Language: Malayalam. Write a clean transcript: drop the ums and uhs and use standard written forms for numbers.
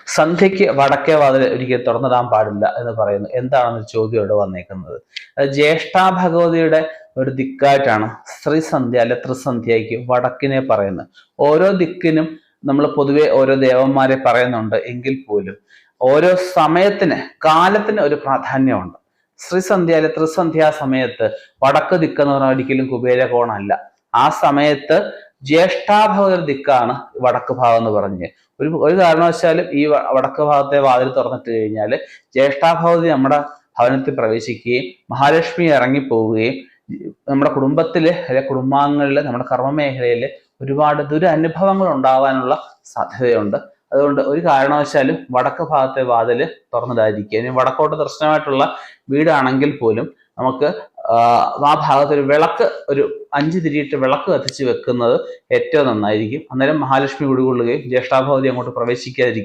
സന്ധ്യയ്ക്ക് വടക്കേ വാതിൽ ഒരിക്കൽ തുറന്നിടാൻ പാടില്ല എന്ന് പറയുന്നു. എന്താണെന്നൊരു ചോദ്യം ഇവിടെ വന്നേക്കുന്നത്. അത് ജ്യേഷ്ഠാ ഭഗവതിയുടെ ഒരു ദിക്കായിട്ടാണ് ശ്രീസന്ധ്യ അല്ലെ ത്രിസന്ധ്യയ്ക്ക് വടക്കിനെ പറയുന്നത്. ഓരോ ദിക്കിനും നമ്മൾ പൊതുവെ ഓരോ ദേവന്മാരെ പറയുന്നുണ്ട് എങ്കിൽ പോലും ഓരോ സമയത്തിന് കാലത്തിന് ഒരു പ്രാധാന്യമുണ്ട്. ശ്രീസന്ധ്യ അല്ലെ ത്രിസന്ധ്യ സമയത്ത് വടക്ക് ദിക്കെന്ന് പറഞ്ഞാൽ ഒരിക്കലും കുബേരകോണല്ല. ആ സമയത്ത് ജ്യേഷ്ഠാഭഗവതി ദിക്കാണ് വടക്ക് ഭാഗം എന്ന് പറഞ്ഞ് ഒരു കാരണവശാലും ഈ വടക്ക് ഭാഗത്തെ വാതിൽ തുറന്നിട്ട് കഴിഞ്ഞാൽ ജ്യേഷ്ഠാഭഗവതി നമ്മുടെ ഭവനത്തിൽ പ്രവേശിക്കുകയും മഹാലക്ഷ്മി ഇറങ്ങിപ്പോവുകയും നമ്മുടെ കുടുംബത്തില് അല്ലെ കുടുംബാംഗങ്ങളില് നമ്മുടെ കർമ്മമേഖലയിൽ ഒരുപാട് ദുരനുഭവങ്ങൾ ഉണ്ടാവാനുള്ള സാധ്യതയുണ്ട്. അതുകൊണ്ട് ഒരു കാരണവശാലും വടക്ക് ഭാഗത്തെ വാതില് തുറന്നിടാതിരിക്കുക. ഇനി വടക്കോട്ട് ദർശനമായിട്ടുള്ള വീടാണെങ്കിൽ പോലും നമുക്ക് ആ ഭാഗത്ത് ഒരു വിളക്ക്, ഒരു 5 തിരിയിട്ട് വിളക്ക് കത്തിച്ച് വെക്കുന്നത് ഏറ്റവും നന്നായിരിക്കും. അന്നേരം മഹാലക്ഷ്മി കുടികൊള്ളുകയും ജ്യേഷ്ഠാഭഗവതി അങ്ങോട്ട് പ്രവേശിക്കാതിരിക്കുകയും